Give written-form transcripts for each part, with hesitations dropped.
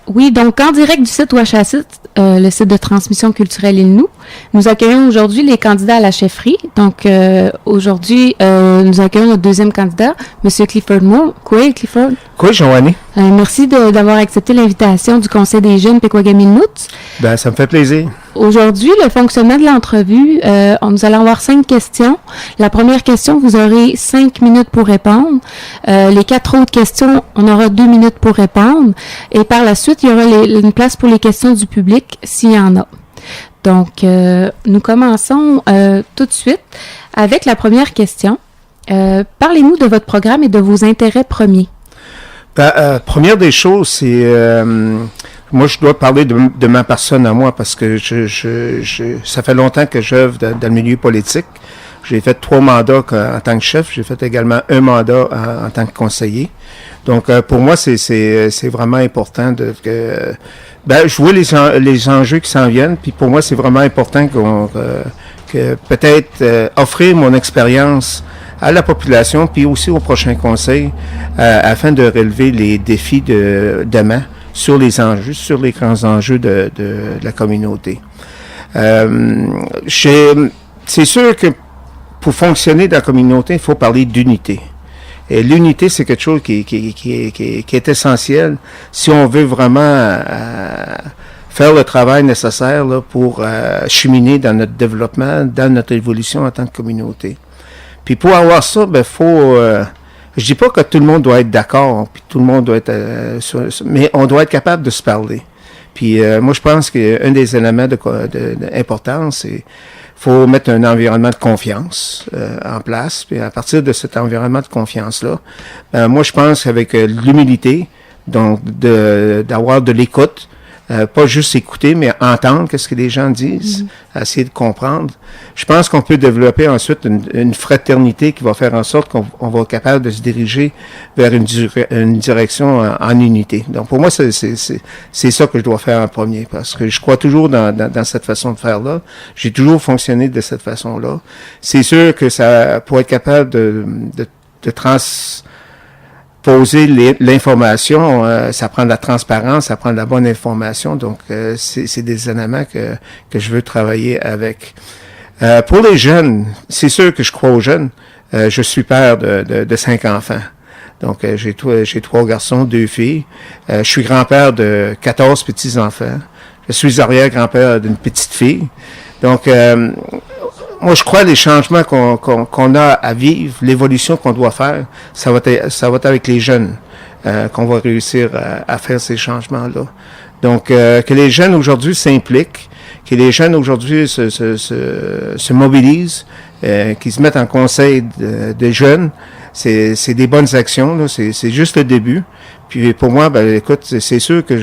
Oui, donc en direct du site Ouachacit, le site de transmission culturelle Innu, nous accueillons aujourd'hui les candidats à la chefferie. Donc aujourd'hui, nous accueillons notre deuxième candidat, M. Clifford Moore. Quoi, Clifford? Quoi, Joanie? Merci d'avoir accepté l'invitation du Conseil des jeunes Pequawagamin-Noots. Ben, ça me fait plaisir. Aujourd'hui, le fonctionnement de l'entrevue, nous allons avoir 5 questions. La première question, vous aurez 5 minutes pour répondre. Les 4 autres questions, on aura 2 minutes pour répondre. Et par la suite, il y aura une place pour les questions du public, s'il y en a. Donc, nous commençons tout de suite avec la première question. Parlez-nous de votre programme et de vos intérêts premiers. Première des choses, c'est... moi, je dois parler de ma personne à moi parce que ça fait longtemps que j'œuvre dans le milieu politique. J'ai fait 3 mandats en tant que chef. J'ai fait également un mandat en tant que conseiller. Donc, pour moi, c'est vraiment important je vois les enjeux qui s'en viennent. Puis pour moi, c'est vraiment important que peut-être offrir mon expérience à la population, puis aussi au prochain conseil, afin de relever les défis de demain sur les enjeux, sur les grands enjeux de la communauté. C'est sûr que pour fonctionner dans la communauté, il faut parler d'unité. Et l'unité, c'est quelque chose qui est essentiel si on veut vraiment faire le travail nécessaire là, pour cheminer dans notre développement, dans notre évolution en tant que communauté. Puis pour avoir ça, faut... je dis pas que tout le monde doit être d'accord, puis tout le monde doit être... mais on doit être capable de se parler. Puis moi, je pense qu'un des éléments importants, c'est faut mettre un environnement de confiance en place. Puis à partir de cet environnement de confiance-là, moi, je pense qu'avec l'humilité, donc d'avoir de l'écoute, pas juste écouter, mais entendre qu'est-ce que les gens disent, essayer de comprendre. Je pense qu'on peut développer ensuite une fraternité qui va faire en sorte qu'on va être capable de se diriger vers une direction en unité. Donc pour moi, c'est ça que je dois faire en premier, parce que je crois toujours dans cette façon de faire-là. J'ai toujours fonctionné de cette façon-là. C'est sûr que ça, pour être capable de poser l'information, ça prend de la transparence, ça prend de la bonne information. Donc, c'est des éléments que je veux travailler avec. Pour les jeunes, c'est sûr que je crois aux jeunes. Je suis père de 5 enfants. Donc, j'ai 3 garçons, 2 filles. Je suis grand-père de 14 petits-enfants. Je suis arrière-grand-père d'une petite fille. Donc, moi, je crois que les changements qu'on a à vivre, l'évolution qu'on doit faire, ça va être avec les jeunes qu'on va réussir à faire ces changements-là. Donc, que les jeunes aujourd'hui s'impliquent, que les jeunes aujourd'hui se mobilisent, qu'ils se mettent en conseil de jeunes, c'est des bonnes actions, là, c'est juste le début. Puis pour moi, écoute, c'est sûr que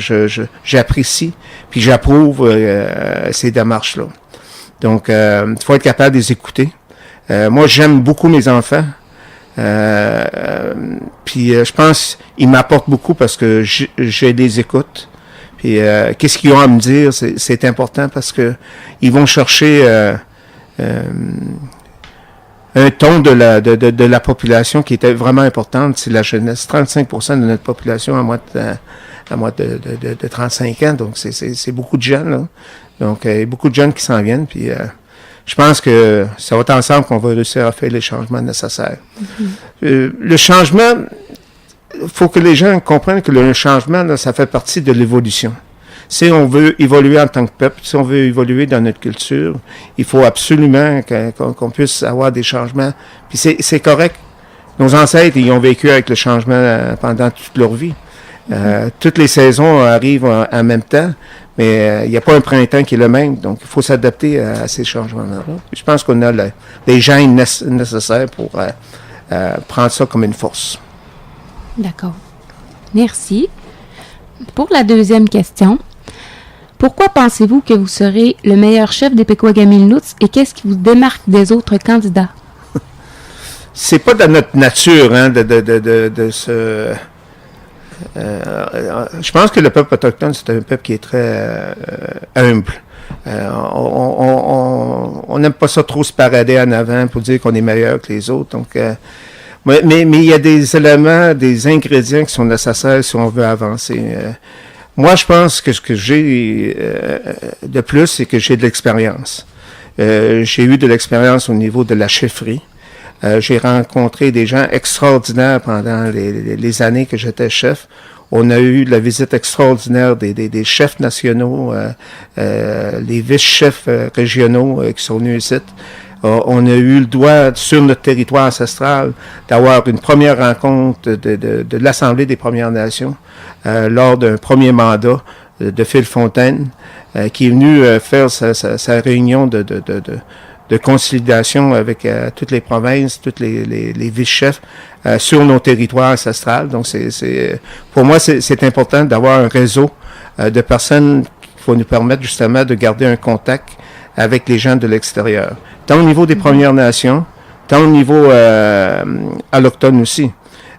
j'apprécie, puis j'approuve ces démarches-là. Donc, il faut être capable de les écouter. Moi, j'aime beaucoup mes enfants. Puis, je pense qu'ils m'apportent beaucoup parce que je les écoute. Puis, qu'est-ce qu'ils ont à me dire, c'est important parce que ils vont chercher un ton de la population qui était vraiment importante, c'est la jeunesse. 35% de notre population à moins de 35 ans, donc c'est beaucoup de jeunes, là. Donc, il y a beaucoup de jeunes qui s'en viennent, puis je pense que ça va être ensemble qu'on va réussir à faire les changements nécessaires. Le changement, il faut que les gens comprennent que le changement, là, ça fait partie de l'évolution. Si on veut évoluer en tant que peuple, si on veut évoluer dans notre culture, il faut absolument qu'on puisse avoir des changements. Puis c'est correct. Nos ancêtres, ils ont vécu avec le changement pendant toute leur vie. Toutes les saisons arrivent en même temps, mais il n'y a pas un printemps qui est le même, donc il faut s'adapter à ces changements-là. Je pense qu'on a les gènes nécessaires pour prendre ça comme une force. D'accord. Merci. Pour la deuxième question, pourquoi pensez-vous que vous serez le meilleur chef des Pequawagamin-Noots et qu'est-ce qui vous démarque des autres candidats? C'est pas dans notre nature, hein, de se... je pense que le peuple autochtone, c'est un peuple qui est très humble. On n'aime pas ça trop se parader en avant pour dire qu'on est meilleur que les autres. Donc, mais il y a des éléments, des ingrédients qui sont nécessaires si on veut avancer. Moi, je pense que ce que j'ai de plus, c'est que j'ai de l'expérience. J'ai eu de l'expérience au niveau de la chefferie. J'ai rencontré des gens extraordinaires pendant les années que j'étais chef. On a eu la visite extraordinaire des chefs nationaux, les vice-chefs régionaux qui sont venus ici. On a eu le droit, sur notre territoire ancestral, d'avoir une première rencontre de l'Assemblée des Premières Nations lors d'un premier mandat de Phil Fontaine, qui est venu faire sa réunion de consolidation avec toutes les provinces, tous les vice-chefs sur nos territoires ancestrales. Donc, pour moi, c'est important d'avoir un réseau de personnes qui vont nous permettre justement de garder un contact avec les gens de l'extérieur. Tant au niveau des Premières Nations, tant au niveau allochtone aussi.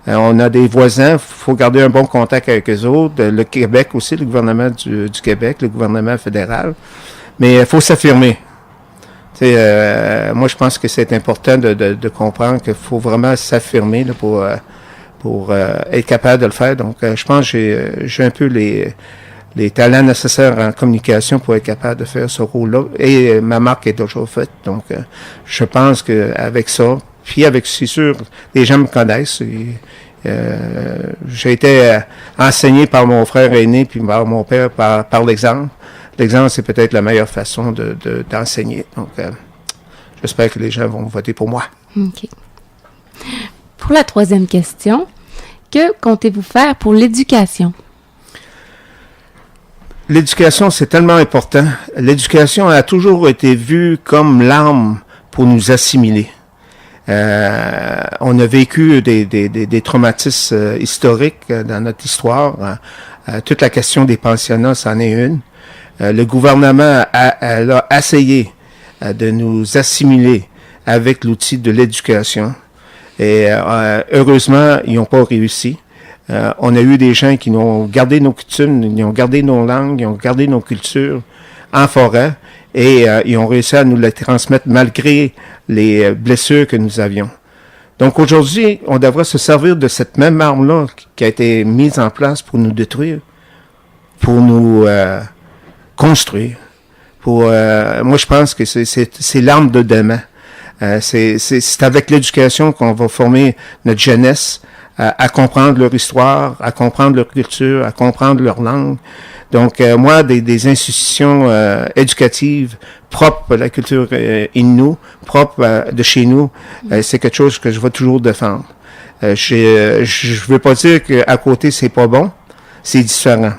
On a des voisins, il faut garder un bon contact avec eux autres. Le Québec aussi, le gouvernement du Québec, le gouvernement fédéral. Mais il faut s'affirmer. Moi, je pense que c'est important de comprendre qu'il faut vraiment s'affirmer là, pour être capable de le faire. Donc, je pense que j'ai un peu les talents nécessaires en communication pour être capable de faire ce rôle-là. Et ma marque est toujours faite. Donc, je pense qu'avec ça, puis avec, c'est sûr, les gens me connaissent. J'ai été enseigné par mon frère aîné puis par mon père par l'exemple. L'exemple, c'est peut-être la meilleure façon d'enseigner. Donc, j'espère que les gens vont voter pour moi. OK. Pour la troisième question, que comptez-vous faire pour l'éducation? L'éducation, c'est tellement important. L'éducation a toujours été vue comme l'arme pour nous assimiler. On a vécu des traumatismes historiques dans notre histoire. Toute la question des pensionnats, c'en est une. Le gouvernement a essayé de nous assimiler avec l'outil de l'éducation. Et heureusement, ils n'ont pas réussi. On a eu des gens qui ont gardé nos coutumes, ils ont gardé nos langues, ils ont gardé nos cultures en forêt et ils ont réussi à nous les transmettre malgré les blessures que nous avions. Donc aujourd'hui, on devrait se servir de cette même arme-là qui a été mise en place pour nous détruire, pour nous construire. Moi, je pense que c'est l'arme de demain. C'est avec l'éducation qu'on va former notre jeunesse à comprendre leur histoire, à comprendre leur culture, à comprendre leur langue. Donc, moi, des institutions éducatives propres à la culture Innu, propres de chez nous, c'est quelque chose que je vais toujours défendre. Je veux pas dire qu'à côté, c'est pas bon, c'est différent.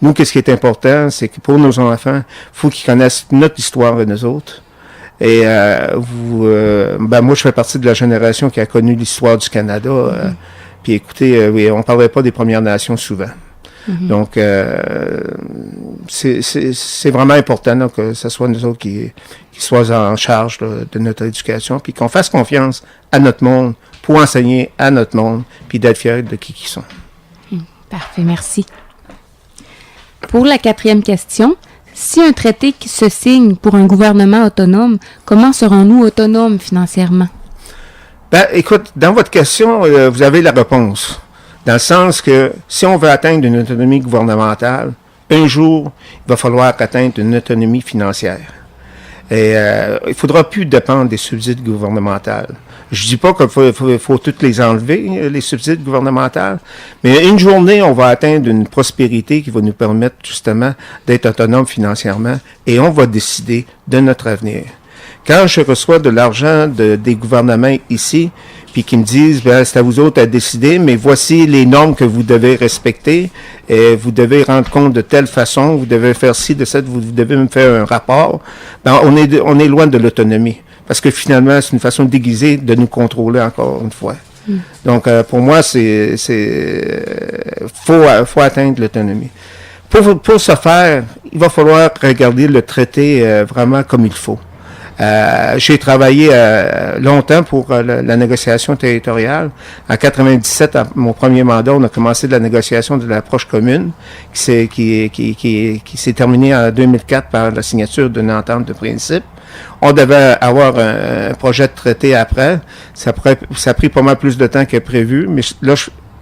Nous, qu'est-ce qui est important, c'est que pour nos enfants, il faut qu'ils connaissent notre histoire et nous autres. Et moi, je fais partie de la génération qui a connu l'histoire du Canada. Puis écoutez, oui, on ne parlait pas des Premières Nations souvent. Donc, c'est vraiment important là, que ce soit nous autres qui soient en charge là, de notre éducation, puis qu'on fasse confiance à notre monde pour enseigner à notre monde, puis d'être fiers de qui ils sont. Parfait, merci. Pour la quatrième question, si un traité se signe pour un gouvernement autonome, comment serons-nous autonomes financièrement? Ben, écoute, dans votre question, vous avez la réponse. Dans le sens que si on veut atteindre une autonomie gouvernementale, un jour, il va falloir atteindre une autonomie financière. Et il ne faudra plus dépendre des subsides gouvernementaux. Je dis pas qu'il faut toutes les enlever, les subsides gouvernementaux, mais une journée, on va atteindre une prospérité qui va nous permettre justement d'être autonome financièrement et on va décider de notre avenir. Quand je reçois de l'argent des gouvernements ici, puis qui me disent, ben, c'est à vous autres à décider, mais voici les normes que vous devez respecter, et vous devez rendre compte de telle façon, vous devez faire ci, de ça, vous devez me faire un rapport, ben, on est loin de l'autonomie. Parce que finalement, c'est une façon déguisée de nous contrôler encore une fois. Donc, pour moi, faut atteindre l'autonomie. Pour ce faire, il va falloir regarder le traité vraiment comme il faut. J'ai travaillé longtemps pour la négociation territoriale. En 97, à mon premier mandat, on a commencé la négociation de l'approche commune qui s'est terminée en 2004 par la signature d'une entente de principe. On devait avoir un projet de traité après. Ça a pris pas mal plus de temps que prévu, mais là,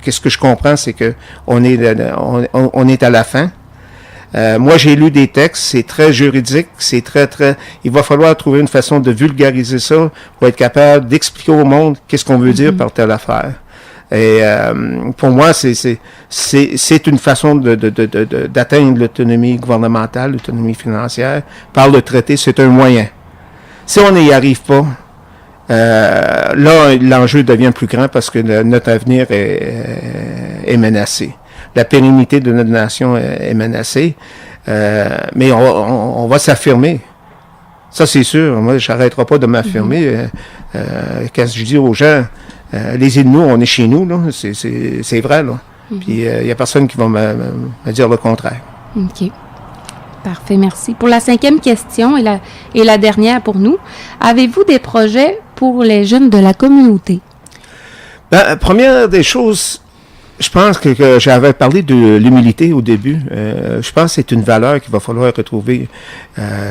qu'est-ce que je comprends, c'est que on est à la fin. Moi, j'ai lu des textes, c'est très juridique, c'est très... Il va falloir trouver une façon de vulgariser ça pour être capable d'expliquer au monde qu'est-ce qu'on veut dire par telle affaire. Et pour moi, c'est une façon d'atteindre l'autonomie gouvernementale, l'autonomie financière par le traité. C'est un moyen. Si on n'y arrive pas, là, l'enjeu devient plus grand parce que notre avenir est menacé. La pérennité de notre nation est menacée. Mais on va s'affirmer. Ça, c'est sûr. Moi, j'arrêterai pas de m'affirmer. Quand je dis aux gens, les Inuits, on est chez nous, là. C'est vrai, là. Puis, il n'y a personne qui va me dire le contraire. OK. Parfait, merci. Pour la 5e question et la dernière pour nous, avez-vous des projets pour les jeunes de la communauté? Ben, première des choses, je pense que j'avais parlé de l'humilité au début. Je pense que c'est une valeur qu'il va falloir retrouver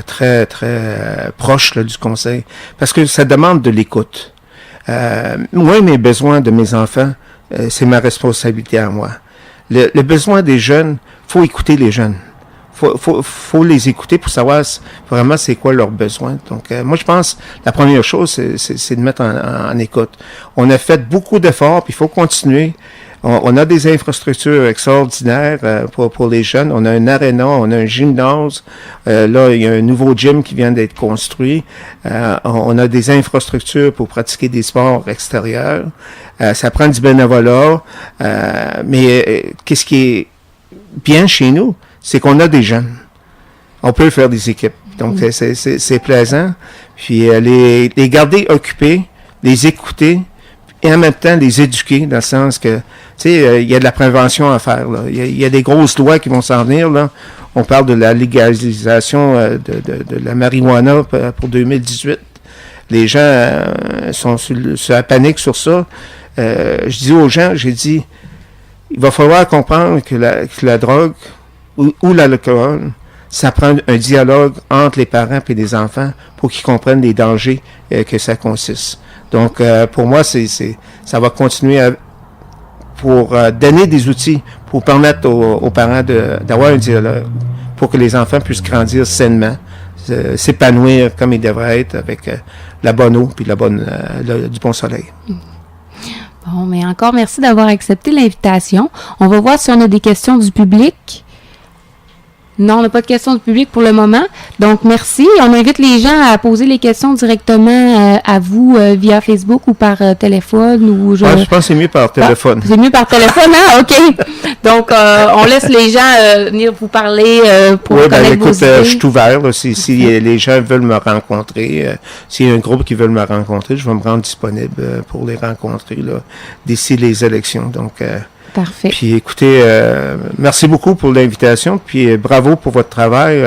très, très proche là, du conseil, parce que ça demande de l'écoute. Moi, mes besoins de mes enfants, c'est ma responsabilité à moi. Le besoin des jeunes, faut écouter les jeunes. Faut les écouter pour savoir vraiment c'est quoi leurs besoins. Donc, moi, je pense la première chose, c'est de mettre en écoute. On a fait beaucoup d'efforts, puis il faut continuer. On a des infrastructures extraordinaires pour les jeunes. On a un aréna, on a un gymnase. Là, il y a un nouveau gym qui vient d'être construit. On a des infrastructures pour pratiquer des sports extérieurs. Ça prend du bénévolat. Mais qu'est-ce qui est bien chez nous, c'est qu'on a des jeunes. On peut faire des équipes. Donc, c'est plaisant. Puis, les garder occupés, les écouter, et en même temps les éduquer, dans le sens que, tu sais, il y a de la prévention à faire, là. Il y a des grosses lois qui vont s'en venir, là. On parle de la légalisation de la marijuana pour 2018. Les gens sont sur la panique sur ça. Je dis aux gens, j'ai dit, il va falloir comprendre que la drogue ou l'alcool, ça prend un dialogue entre les parents et les enfants pour qu'ils comprennent les dangers que ça consiste. Donc, pour moi, ça va continuer pour donner des outils pour permettre aux parents d'avoir un dialogue pour que les enfants puissent grandir sainement, s'épanouir comme ils devraient être avec la bonne eau puis du bon soleil. Bon, mais encore merci d'avoir accepté l'invitation. On va voir si on a des questions du public. Non, on n'a pas de questions du public pour le moment. Donc, merci. On invite les gens à poser les questions directement à vous via Facebook ou par téléphone. Je pense que c'est mieux par téléphone. C'est mieux par téléphone, hein? OK. Donc, on laisse les gens venir vous parler pour connaître vos idées. Je suis ouvert. Là, si les gens veulent me rencontrer, s'il y a un groupe qui veut me rencontrer, je vais me rendre disponible pour les rencontrer là, d'ici les élections. Donc, parfait. Puis écoutez, merci beaucoup pour l'invitation, puis bravo pour votre travail.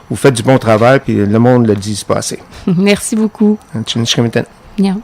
Vous faites du bon travail, puis le monde le dit, c'est pas assez. Merci beaucoup. Yeah.